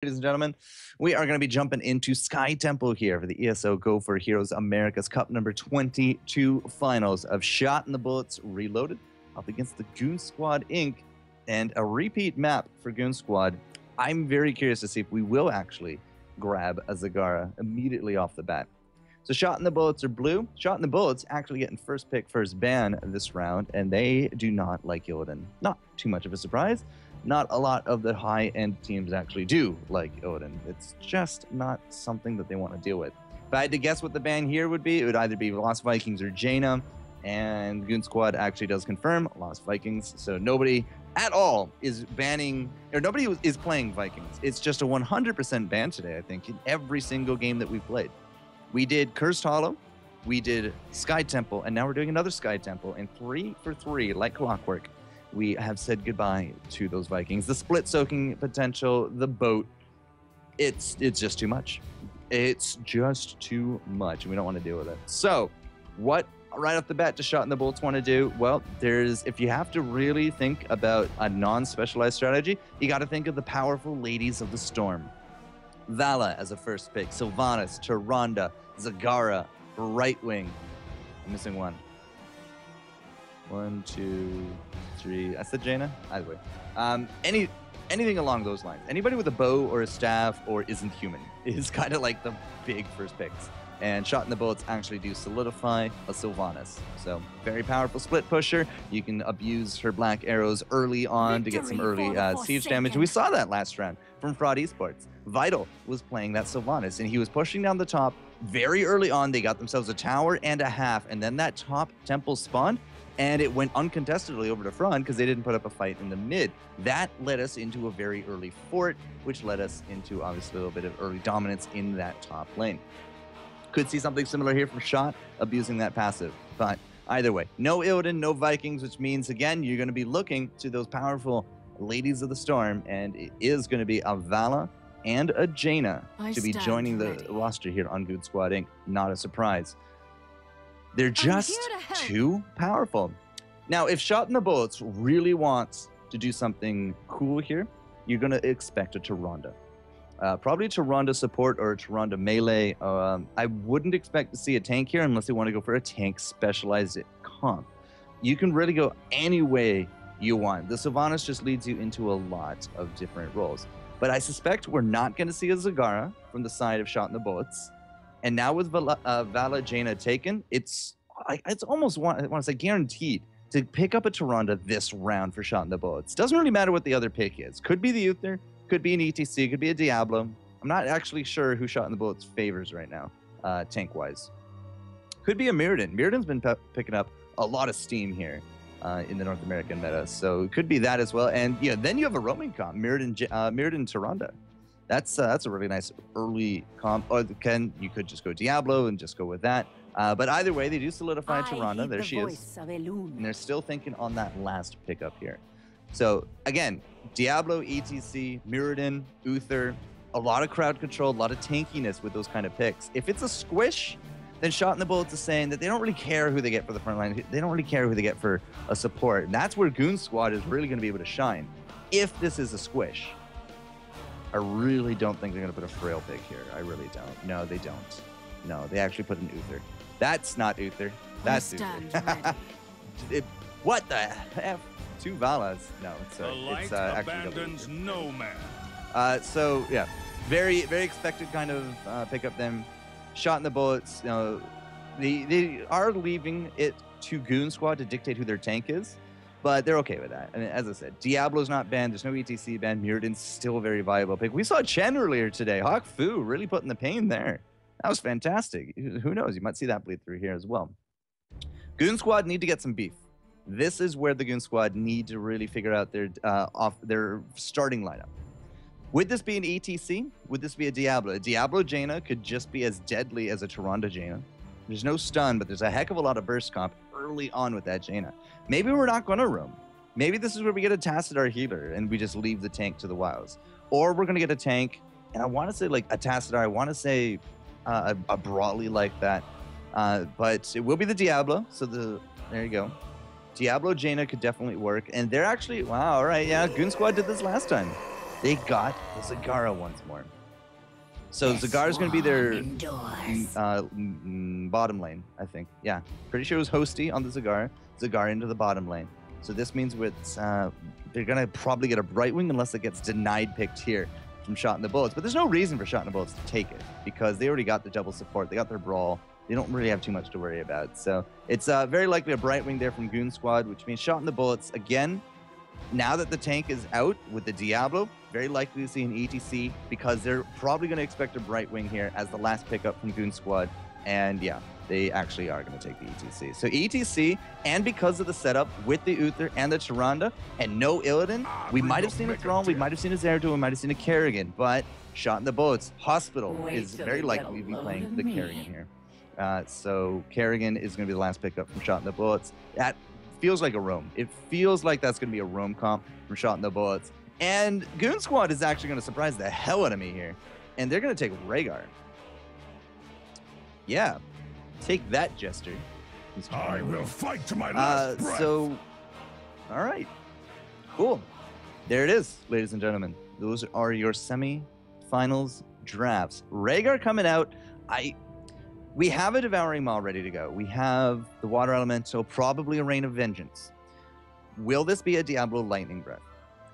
Ladies and gentlemen, we are going to be jumping into Sky Temple here for the ESL Go4Heroes Americas Cup number 22 finals of Shot in the Bullets Reloaded up against the Goon Squad Inc. and a repeat map for Goon Squad. I'm very curious to see if we will actually grab a Zagara immediately off the bat. So Shot in the Bullets are blue. Shot in the Bullets actually getting first pick, first ban this round, and they do not like Illidan. Not too much of a surprise. Not a lot of the high-end teams actually do like Illidan. It's just not something that they want to deal with. If I had to guess what the ban here would be, it would either be Lost Vikings or Jaina, and Goon Squad actually does confirm Lost Vikings, so nobody at all is banning, or nobody is playing Vikings. It's just a 100% ban today, I think, in every single game that we've played. We did Cursed Hollow, we did Sky Temple, and now we're doing another Sky Temple, and 3 for 3, like clockwork. We have said goodbye to those Vikings. The split soaking potential, the boat, it's just too much. It's just too much, and we don't want to deal with it. So, what right off the bat does Shot in the Bullets want to do? Well, if you have to really think about a non-specialized strategy, you got to think of the powerful Ladies of the Storm. Vala as a first pick, Sylvanas, Tyrande, Zagara, right wing. I'm missing one. 1, 2, 3. I said Jaina? Either way. Anything along those lines. Anybody with a bow or a staff or isn't human is kind of like the big first picks. And Shot in the Bullets actually do solidify a Sylvanas. So, very powerful split pusher. You can abuse her black arrows early on to get some early siege damage. We saw that last round from Fraud Esports. Vital was playing that Sylvanas, and he was pushing down the top very early on. They got themselves a tower and a half, and then that top temple spawned, and it went uncontestedly over to front because they didn't put up a fight in the mid. That led us into a very early fort, which led us into, obviously, a little bit of early dominance in that top lane. Could see something similar here from Shot, abusing that passive. But either way, no Illidan, no Vikings, which means, again, you're going to be looking to those powerful Ladies of the Storm, and it is going to be a Vala and a Jaina to be joining the roster here on Goon Squad Inc. Not a surprise. They're just too powerful. Now, if Shot in the Bullets really wants to do something cool here, you're going to expect a Tyrande. Probably Tyrande support or Tyrande melee. I wouldn't expect to see a tank here unless they want to go for a tank specialized comp. You can really go any way you want. The Sylvanas just leads you into a lot of different roles. But I suspect we're not going to see a Zagara from the side of Shot in the Bullets. And now with Vala Jaina taken, it's almost, I want to say, guaranteed to pick up a Tyrande this round for Shot in the Bullets. Doesn't really matter what the other pick is. Could be the Uther, could be an ETC, could be a Diablo. I'm not actually sure who Shot in the Bullets favors right now, tank-wise. Could be a Mirrodin. Mirrodin's been picking up a lot of steam here in the North American meta, so it could be that as well. And yeah, then you have a roaming comp, Mirrodin Tyrande. That's a really nice early comp. Or you could just go Diablo and just go with that. But either way, they do solidify Tyrande. There she is. And they're still thinking on that last pickup here. So again, Diablo, ETC, Mirrodin, Uther, a lot of crowd control, a lot of tankiness with those kind of picks. If it's a squish, then Shot in the Bullets is saying that they don't really care who they get for the front line. They don't really care who they get for a support. And that's where Goon Squad is really going to be able to shine. If this is a squish, I really don't think they're going to put a frail pick here. I really don't. No, they don't. No, they actually put an Uther. That's not Uther. That's Uther. What the F? 2 Valas. No, it's actually abandons no man. So yeah, very expected kind of pickup them. Shot in the Bullets. You know, they are leaving it to Goon Squad to dictate who their tank is, but they're okay with that. I mean, as I said, Diablo's not banned. There's no ETC ban. Mirrodin's still a very viable pick. We saw Chen earlier today. Hawk Fu really putting the pain there. That was fantastic. Who knows? You might see that bleed through here as well. Goon Squad need to get some beef. This is where the Goon Squad need to really figure out their starting lineup. Would this be an ETC? Would this be a Diablo? A Diablo Jaina could just be as deadly as a Tyrande Jaina. There's no stun, but there's a heck of a lot of burst comp early on with that Jaina. Maybe we're not going to roam. Maybe this is where we get a Tassadar healer and we just leave the tank to the wilds. Or we're going to get a tank, and I want to say like a Tassadar. I want to say a Brawly like that. But it will be the Diablo. So there you go. Diablo Jaina could definitely work. And they're actually, wow, all right, yeah, Goon Squad did this last time. They got the Zagara once more. So Zagara's going to be their bottom lane, I think. Yeah, pretty sure it was Hosty on the Zagara. Zagara into the bottom lane. So this means with they're going to probably get a Brightwing unless it gets denied picked here from Shot in the Bullets. But there's no reason for Shot in the Bullets to take it because they already got the double support. They got their Brawl. They don't really have too much to worry about. So it's very likely a Brightwing there from Goon Squad, which means Shot in the Bullets, again, now that the tank is out with the Diablo, very likely to see an ETC because they're probably going to expect a Brightwing here as the last pickup from Goon Squad. And yeah, they actually are going to take the ETC. So ETC, and because of the setup with the Uther and the Tyrande and no Illidan, we might have seen a Thrall, we might have seen a Zeratul, we might have seen a Kerrigan, but Shot in the Bullets, Hospital is very likely to be playing the Kerrigan here. So Kerrigan is going to be the last pickup from Shot in the Bullets. That feels like a roam. It feels like that's going to be a roam comp from Shot in the Bullets. And Goon Squad is actually going to surprise the hell out of me here. And they're going to take Rhaegar. Yeah. Take that, Jester. I will fight to my last breath. So, all right. Cool. There it is, ladies and gentlemen. Those are your semi-finals drafts. Rhaegar coming out. We have a Devouring Maw ready to go. We have the Water Elemental, probably a Rain of Vengeance. Will this be a Diablo Lightning Breath?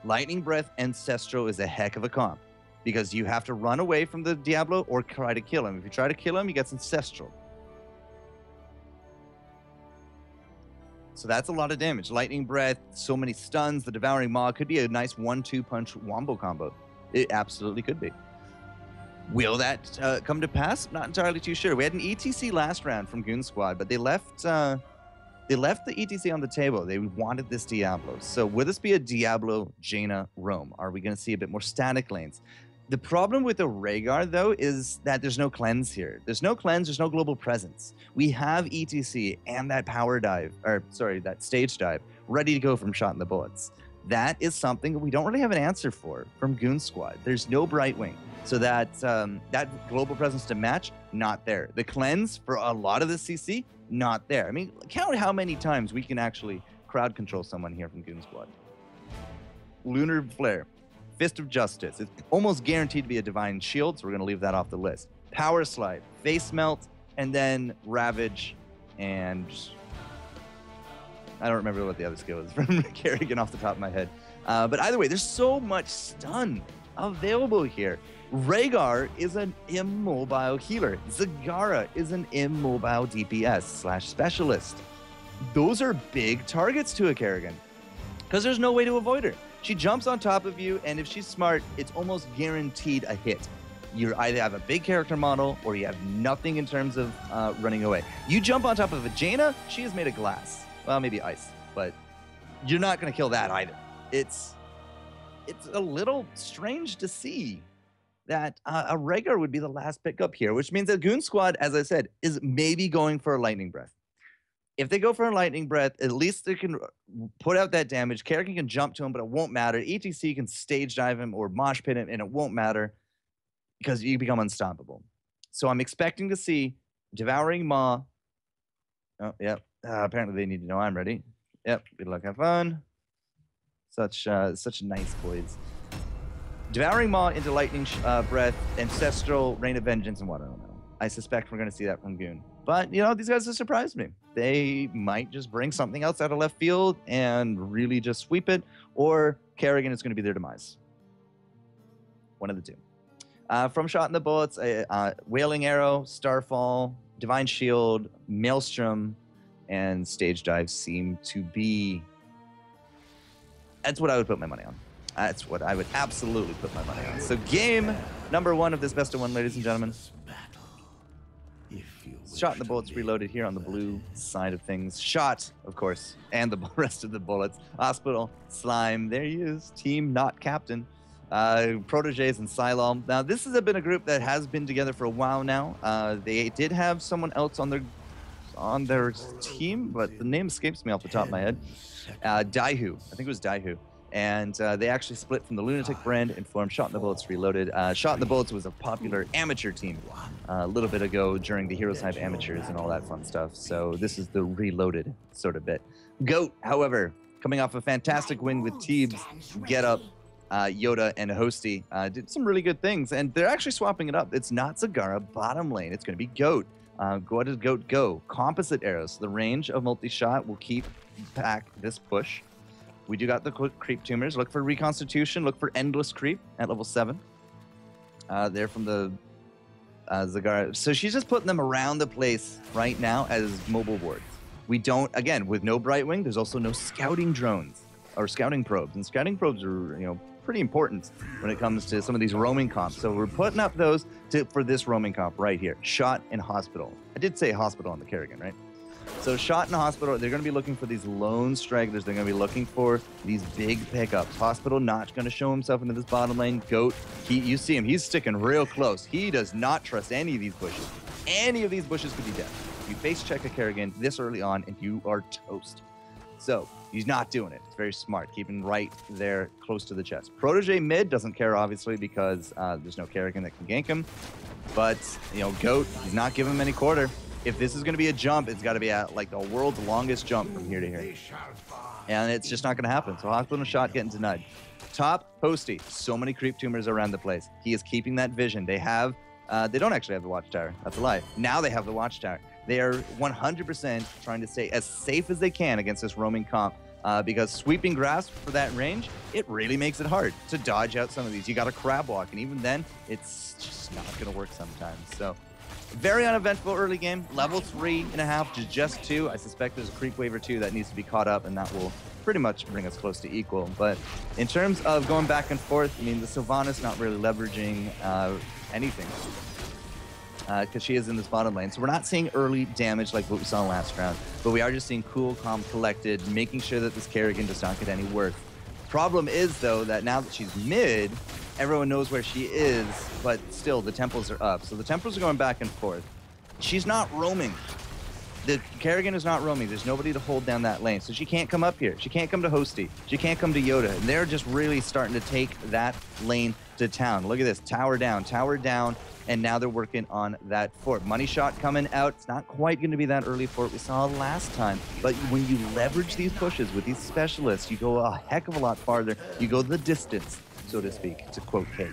Lightning Breath Ancestral is a heck of a comp because you have to run away from the Diablo or try to kill him. If you try to kill him, he gets Ancestral. So that's a lot of damage. Lightning Breath, so many stuns. The Devouring Maw could be a nice 1-2 punch wombo combo. It absolutely could be. Will that come to pass? Not entirely too sure. We had an ETC last round from Goon Squad, but they left the ETC on the table. They wanted this Diablo. So will this be a Diablo Jaina roam? Are we going to see a bit more static lanes? The problem with the Rhaegar, though, is that there's no cleanse here. There's no cleanse. There's no global presence. We have ETC and that power dive, or sorry, that stage dive, ready to go from Shot in the Bullets. That is something that we don't really have an answer for from Goon Squad. There's no Brightwing. So that global presence to match, not there. The cleanse for a lot of the CC, not there. I mean, count how many times we can actually crowd control someone here from Goon Squad. Lunar Flare, Fist of Justice. It's almost guaranteed to be a Divine Shield, so we're going to leave that off the list. Power Slide, Face Melt, and then Ravage, and I don't remember what the other skill is from Kerrigan off the top of my head. But either way, there's so much stun available here. Rhaegar is an immobile healer. Zagara is an immobile DPS/specialist. Those are big targets to a Kerrigan because there's no way to avoid her. She jumps on top of you, and if she's smart, it's almost guaranteed a hit. You either have a big character model or you have nothing in terms of running away. You jump on top of a Jaina, she is made of glass. Well, maybe ice, but you're not going to kill that either. It's a little strange to see that a Rhaegar would be the last pickup here, which means that Goon Squad, as I said, is maybe going for a Lightning Breath. If they go for a Lightning Breath, at least they can put out that damage. Kerrigan can jump to him, but it won't matter. ETC can stage dive him or mosh pit him, and it won't matter because you become unstoppable. So I'm expecting to see Devouring Maw. Oh, yep. Apparently they need to know I'm ready. Yep. Good luck. Have fun. Such nice boys. Devouring Maw into Lightning Breath, Ancestral, Rain of Vengeance, and what I don't know. I suspect we're going to see that from Goon. But, you know, these guys have surprised me. They might just bring something else out of left field and really just sweep it, or Kerrigan is going to be their demise. One of the two. From Shot in the Bullets, Wailing Arrow, Starfall, Divine Shield, Maelstrom, and Stage Dive seem to be... That's what I would put my money on. That's what I would absolutely put my money on. So game number 1 of this best of 1, ladies and gentlemen. Shot in the Bullets reloaded here on the blue side of things. Shot, of course, and the rest of the bullets. Hospital, Slime, there he is. Team, not captain. Proteges and Silal. Now, this has been a group that has been together for a while now. They did have someone else on their team, but the name escapes me off the top of my head. Daihu. I think it was Daihu. And they actually split from the Lunatic brand and formed Shot in the Bullets Reloaded. Shot in the Bullets was a popular amateur team a little bit ago during the Heroes Hive Amateurs and all that fun stuff. So this is the Reloaded sort of bit. Goat, however, coming off a fantastic win with Teebs, Get Up, Yoda and Hosty did some really good things, and they're actually swapping it up. It's not Zagara bottom lane. It's going to be Goat. Go ahead, Goat, go. Composite arrows. The range of multi-shot will keep back this push. We do got the creep tumors. Look for reconstitution. Look for endless creep at level 7. They're from the Zagara. So she's just putting them around the place right now as mobile wards. We don't, again, with no Brightwing, there's also no scouting drones or scouting probes. And scouting probes are, you know, pretty important when it comes to some of these roaming comps. So we're putting up those for this roaming comp right here. Shot and Hospital. I did say Hospital on the Kerrigan, right? So Shot and Hospital, they're going to be looking for these lone stragglers. They're going to be looking for these big pickups. Hospital not going to show himself into this bottom lane. Goat, you see him. He's sticking real close. He does not trust any of these bushes. Any of these bushes could be dead. You face check a Kerrigan this early on, and you are toast. So he's not doing it. It's very smart, keeping right there close to the chest. Protege mid doesn't care, obviously, because there's no Kerrigan that can gank him. But, you know, Goat, he's not giving him any quarter. If this is going to be a jump, it's got to be at like the world's longest jump from here to here. And it's just not going to happen. So Hospital and Shot getting denied. Top, Posty. So many creep tumors around the place. He is keeping that vision. They have, they don't actually have the Watchtower. That's a lie. Now they have the Watchtower. They are 100% trying to stay as safe as they can against this roaming comp. Because sweeping grasp for that range, it really makes it hard to dodge out some of these. You got a crab walk, and even then, it's just not going to work sometimes. So very uneventful early game. Level 3.5 to just 2. I suspect there's a creep wave or 2 that needs to be caught up, and that will pretty much bring us close to equal. But in terms of going back and forth, I mean, the Sylvanas not really leveraging anything. Because she is in this bottom lane. So we're not seeing early damage like what we saw last round, but we are just seeing cool, calm, collected, making sure that this Kerrigan does not get any worse. Problem is, though, that now that she's mid, everyone knows where she is, but still, the temples are up. So the temples are going back and forth. She's not roaming. The Kerrigan is not roaming. There's nobody to hold down that lane. So she can't come up here. She can't come to Hosty. She can't come to Yoda. And they're just really starting to take that lane to town. Look at this. Tower down. And now they're working on that fort. Money shot coming out. It's not quite going to be that early fort we saw last time. But when you leverage these pushes with these specialists, you go a heck of a lot farther. You go the distance, so to speak, to quote Kate.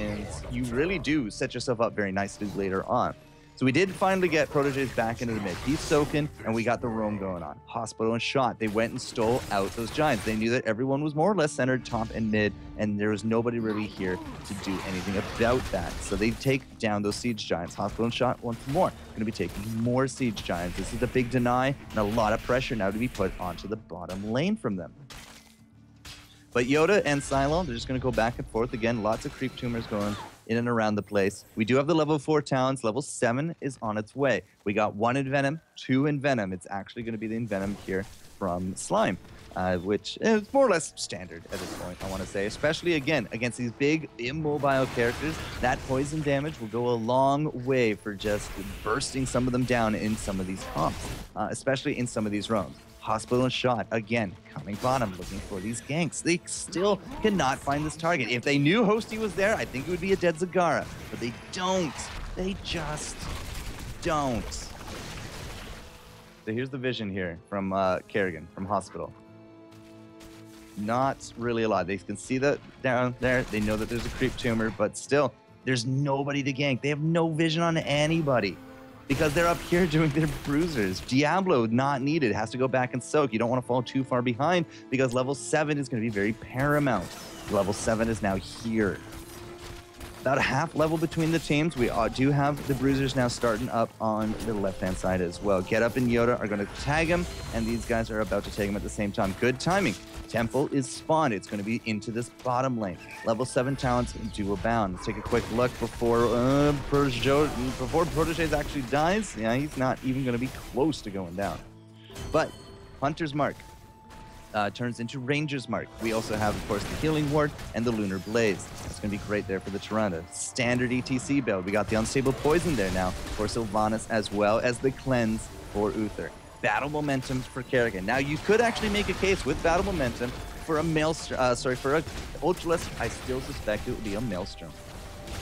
And you really do set yourself up very nicely later on. So we did finally get Proteges back into the mid. He's soaking, and we got the roam going on. Hospital and Shot. They went and stole out those giants. They knew that everyone was more or less centered top and mid, and there was nobody really here to do anything about that. So they take down those siege giants. Hospital and Shot once more. Going to be taking more siege giants. This is a big deny, and a lot of pressure now to be put onto the bottom lane from them. But Yoda and Cylon, they're just going to go back and forth. Again, lots of creep tumors going in and around the place. We do have the level 4 talents. Level 7 is on its way. We got 1 in Venom, 2 in Venom. It's actually going to be the Venom here from Slime, which is more or less standard at this point, I want to say. Especially, again, against these big, immobile characters, that poison damage will go a long way for just bursting some of them down in some of these comps, especially in some of these roams. Hospital and Shot, again, coming bottom, looking for these ganks. They still cannot find this target. If they knew Hosty was there, I think it would be a dead Zagara. But they don't. They just don't. So here's the vision here from Kerrigan, from Hospital. Not really a lot. They can see that down there. They know that there's a creep tumor, but still, there's nobody to gank. They have no vision on anybody, because they're up here doing their bruisers. Diablo, not needed, has to go back and soak. You don't want to fall too far behind, because level 7 is going to be very paramount. Level 7 is now here. About a half level between the teams. We do have the bruisers now starting up on the left-hand side as well. Get Up and Yoda are going to tag him, and these guys are about to take him at the same time. Good timing. Temple is spawned. It's going to be into this bottom lane. Level 7 talents do abound. Let's take a quick look before Proteges actually dies. Yeah, he's not even going to be close to going down. But Hunter's Mark turns into Ranger's Mark. We also have, of course, the Healing Ward and the Lunar Blaze. That's going to be great there for the Tyrande. Standard ETC build. We got the Unstable Poison there now for Sylvanas, as well as the Cleanse for Uther. Battle Momentum for Kerrigan. Now, you could actually make a case with Battle Momentum for a Maelstrom. For a Ultralisk. I still suspect it would be a Maelstrom.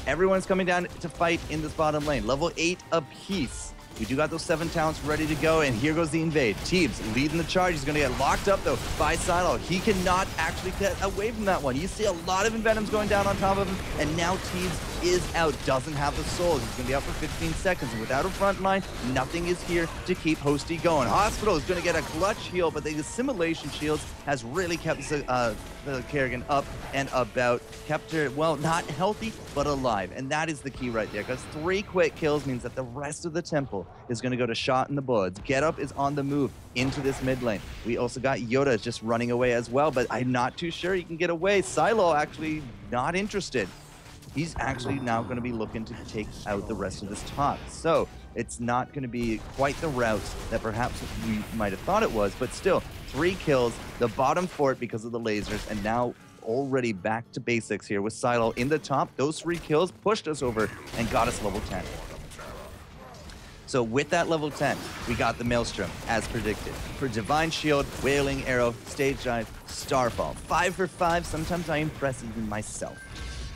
Everyone's coming down to fight in this bottom lane. Level 8 apiece. We do got those 7 talents ready to go, and here goes the invade. Teebs leading the charge. He's going to get locked up, though, by Silo. He cannot actually get away from that one. You see a lot of Envenoms going down on top of him, and now Teebs is out, doesn't have the souls. He's going to be out for 15 seconds, and without a front line, nothing is here to keep Hosty going. Hospital is going to get a clutch heal, but the assimilation shields has really kept the Kerrigan up and about, kept her, well, not healthy, but alive. And that is the key right there, because 3 quick kills means that the rest of the temple is going to go to Shot in the Bullets. Get Up is on the move into this mid lane. We also got Yoda just running away as well, but I'm not too sure he can get away. Silo actually not interested. He's actually now going to be looking to take out the rest of this top. So it's not going to be quite the route that perhaps we might have thought it was, but still 3 kills, the bottom fort because of the lasers, and now already back to basics here with Silo in the top. Those 3 kills pushed us over and got us level 10. So with that level 10, we got the Maelstrom, as predicted. For Divine Shield, Wailing Arrow, Stage Dive, Starfall. 5 for 5, sometimes I impress even myself.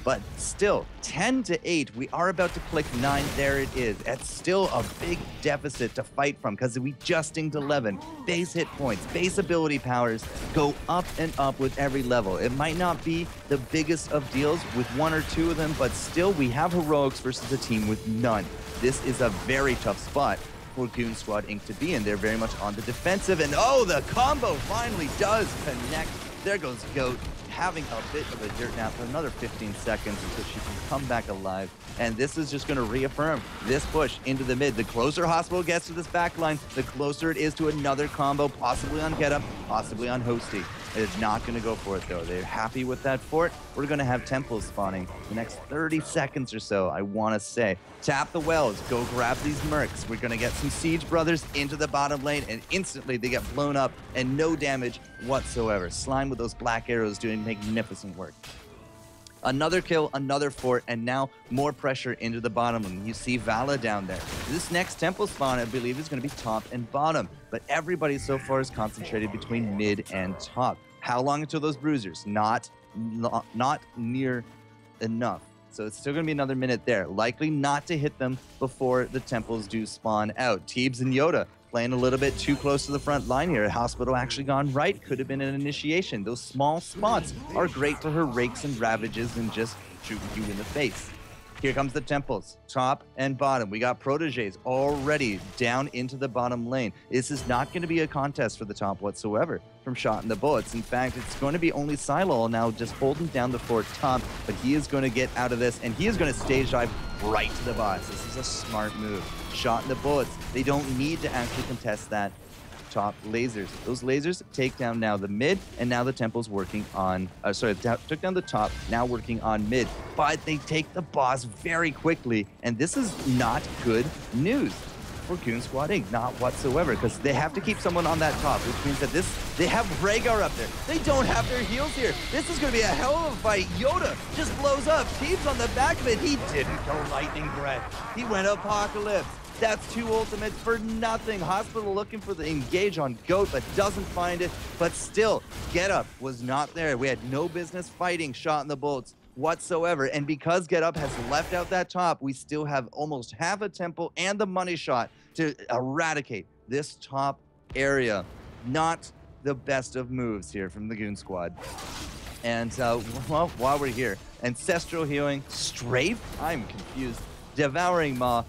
But still, 10 to 8, we are about to click 9. There it is. It's still a big deficit to fight from because we just inked 11. Base hit points, base ability powers go up and up with every level. It might not be the biggest of deals with 1 or 2 of them, but still we have heroics versus a team with none. This is a very tough spot for Goon Squad Inc. to be in. They're very much on the defensive, and oh, the combo finally does connect. There goes Goat, having a bit of a dirt nap for another 15 seconds until she can come back alive. And this is just going to reaffirm this push into the mid. The closer Hospital gets to this back line, the closer it is to another combo, possibly on Get Up, possibly on Hosty. It's not going to go for it, though. They're happy with that fort. We're going to have temples spawning the next 30 seconds or so, I want to say. Tap the wells. Go grab these mercs. We're going to get some Siege Brothers into the bottom lane, and instantly they get blown up and no damage whatsoever. Slime with those black arrows doing magnificent work. Another kill, another fort, and now more pressure into the bottom lane. You see Vala down there. This next temple spawn, I believe, is going to be top and bottom, but everybody so far is concentrated between mid and top. How long until those bruisers? Not near enough. So it's still going to be another minute there. Likely not to hit them before the temples do spawn out. Teebs and Yoda playing a little bit too close to the front line here. Hospital actually gone right. Could have been an initiation. Those small spots are great for her rakes and ravages and just shooting you in the face. Here comes the temples, top and bottom. We got proteges already down into the bottom lane. This is not going to be a contest for the top whatsoever from Shot in the Bullets. In fact, it's going to be only Silo now just holding down the fort top, but he is going to get out of this, and he is going to stage dive right to the boss. This is a smart move. Shot in the Bullets, they don't need to actually contest that top lasers. Those lasers take down now the mid, and now the temple's working on, took down the top, now working on mid. But they take the boss very quickly, and this is not good news for Goon Squad Inc. Not whatsoever, because they have to keep someone on that top, which means that they have Rhaegar up there. They don't have their heals here. This is going to be a hell of a fight. Yoda just blows up. Teebs on the back of it. He didn't go Lightning Breath. He went Apocalypse. That's 2 ultimates for nothing. Hospital looking for the engage on Goat, but doesn't find it. But still, Get Up was not there. We had no business fighting Shot in the Bullets whatsoever. And because Get Up has left out that top, we still have almost half a temple and the money shot to eradicate this top area. Not the best of moves here from the Goon Squad. And, well, while we're here, Ancestral Healing, Strafe? I'm confused. Devouring Maw,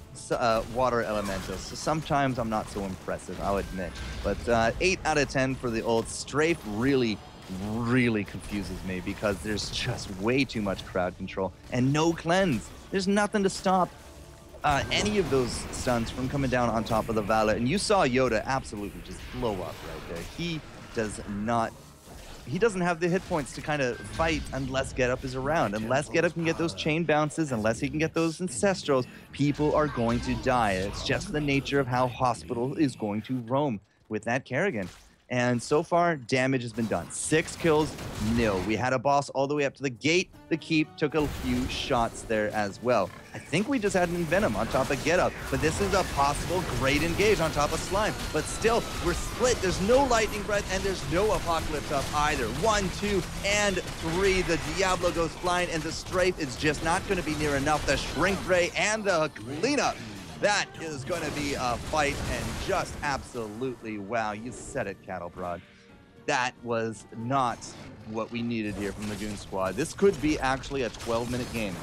Water Elementals. So sometimes I'm not so impressive, I'll admit. But 8 out of 10 for the old Strafe really confuses me because there's just way too much crowd control and no cleanse. There's nothing to stop any of those stuns from coming down on top of the Vala. And you saw Yoda absolutely just blow up right there. He doesn't have the hit points to kind of fight unless Get Up is around. Unless Get Up can get those chain bounces, unless he can get those Ancestrals, people are going to die. It's just the nature of how Hospital is going to roam with that Kerrigan. And so far, damage has been done. 6 kills, 0. We had a boss all the way up to the gate. The keep took a few shots there as well. I think we just had an Envenom on top of Get Up, but this is a possible great engage on top of Slime. But still, we're split. There's no Lightning Breath, and there's no Apocalypse up either. 1, 2, and 3. The Diablo goes flying, and the Strafe is just not going to be near enough. The Shrink Ray and the cleanup That is going to be a fight, and just absolutely wow. You said it, Cattle Prod. That was not what we needed here from the Goon squad. This could be actually a 12-minute game.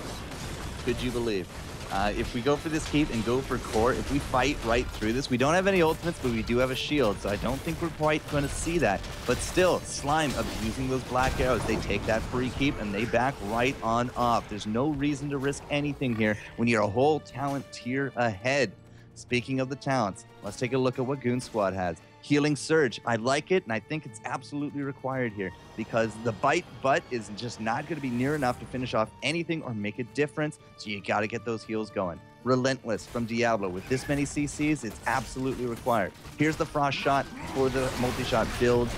Could you believe? If we go for this keep and go for core, if we fight right through this, we don't have any ultimates, but we do have a shield, so I don't think we're quite going to see that. But still, Slime abusing those black arrows. They take that free keep and they back right on off. There's no reason to risk anything here when you're a whole talent tier ahead. Speaking of the talents, let's take a look at what Goon Squad has. Healing Surge. I like it, and I think it's absolutely required here because the bite butt is just not going to be near enough to finish off anything or make a difference, so you got to get those heals going. Relentless from Diablo. With this many CCs, it's absolutely required. Here's the Frost Shot for the multi-shot build.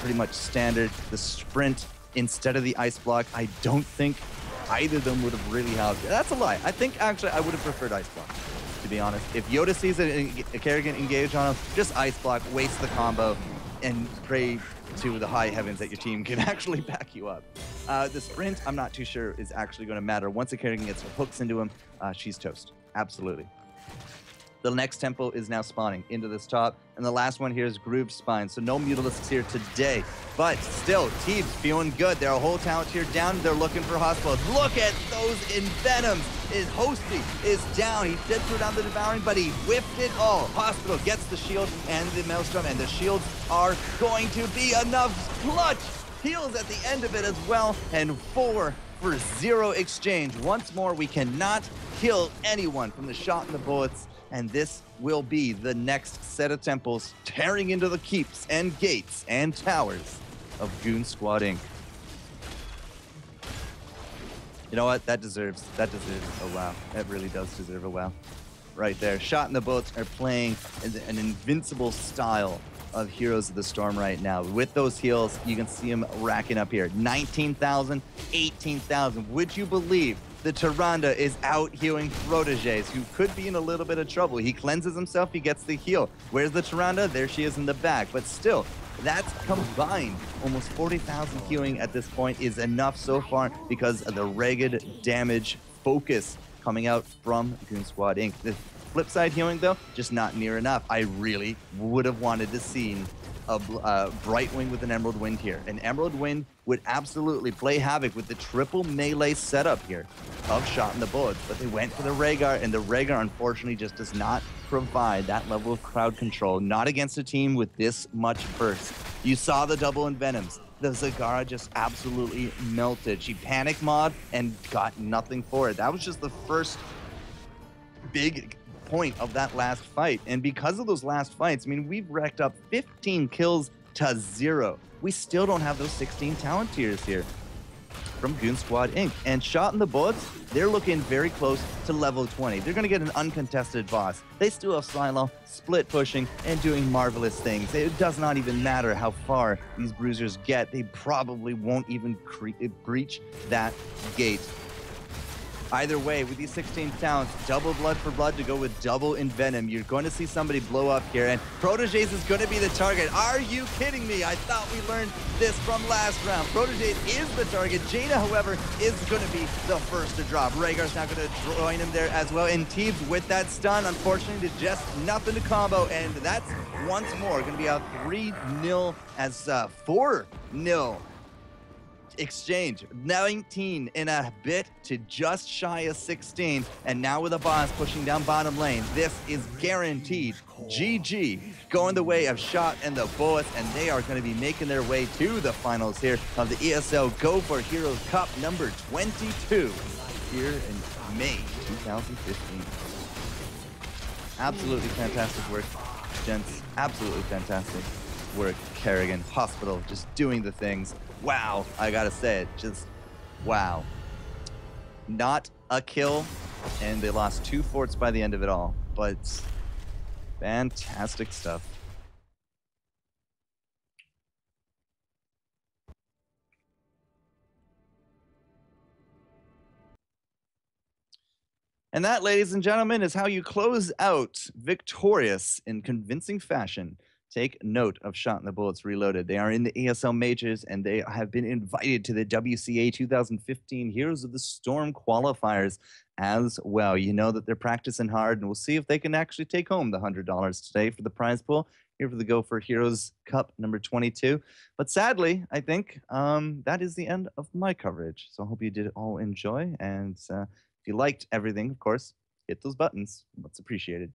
Pretty much standard. The Sprint instead of the Ice Block. I don't think either of them would have really helped. That's a lie. I think, actually, I would have preferred Ice Block, to be honest. If Yoda sees a Kerrigan engage on him, just Ice Block, waste the combo, and pray to the high heavens that your team can actually back you up. The Sprint, I'm not too sure is actually going to matter. Once a Kerrigan gets her hooks into him, she's toast. Absolutely. The next tempo is now spawning into this top, and the last one here is Grooved Spine, so no Mutalisks here today. But still, Teebs feeling good. They're a whole talent tier down. They're looking for hospitals. Look at those Envenoms. His Hosty is down. He did throw down the Devouring, but he whiffed it all. Hospital gets the shield and the Maelstrom, and the shields are going to be enough. Clutch heals at the end of it as well, and 4-for-0 exchange. Once more, we cannot kill anyone from the shot and the bullets. And this will be the next set of temples tearing into the keeps and gates and towers of Goon Squad Inc. You know what? That deserves a wow. That really does deserve a wow. Right there. Shot and the bullets are playing an invincible style of Heroes of the Storm right now. With those heals, you can see them racking up here. 19,000, 18,000. Would you believe the Tyrande is out healing proteges who could be in a little bit of trouble? He cleanses himself, he gets the heal. Where's the Tyrande? There she is in the back. But still, that's combined. Almost 40,000 healing at this point is enough so far because of the ragged damage focus coming out from Goon Squad Inc. The flip side healing, though, just not near enough. I really would have wanted to see a Brightwing with an Emerald Wind here. An Emerald Wind would absolutely play havoc with the triple melee setup here of Shot in the Bullets, but they went for the Rhaegar, and the Rhaegar unfortunately just does not provide that level of crowd control, not against a team with this much burst. You saw the double Envenoms. The Zagara just absolutely melted. She panic mod and got nothing for it. That was just the first big point of that last fight, and because of those last fights, I mean, we've racked up 15 kills to 0. We still don't have those 16 talent tiers here from Goon Squad Inc. And Shot in the Bullets, they're looking very close to level 20. They're going to get an uncontested boss. They still have Silo, split pushing, and doing marvelous things. It does not even matter how far these bruisers get. They probably won't even breach that gate. Either way, with these 16 talents, double blood for blood to go with double Envenom. You're going to see somebody blow up here, and Proteges is going to be the target. Are you kidding me? I thought we learned this from last round. Proteges is the target. Jaina, however, is going to be the first to drop. Rhaegar's not going to join him there as well, and Teebs with that stun, unfortunately, did just nothing to combo, and that's once more going to be a 3-0 as 4-0. Exchange. 19 in a bit to just shy of 16, and now with a boss pushing down bottom lane, this is guaranteed GG going the way of Shot and the Bullets, and they are going to be making their way to the finals here of the ESL Go4Heroes Cup number 22 here in May 2015. Absolutely fantastic work, gents. Absolutely fantastic work. Kerrigan, Hospital, just doing the things. Wow, I gotta say it, just wow. Not a kill, and they lost 2 forts by the end of it all, but fantastic stuff. And that, ladies and gentlemen, is how you close out victorious in convincing fashion. Take note of Shot in the Bullets Reloaded. They are in the ESL Majors, and they have been invited to the WCA 2015 Heroes of the Storm qualifiers as well. You know that they're practicing hard, and we'll see if they can actually take home the $100 today for the prize pool here for the Go4Heroes Cup number 22. But sadly, I think that is the end of my coverage. So I hope you did all enjoy. And if you liked everything, of course, hit those buttons. Much appreciated.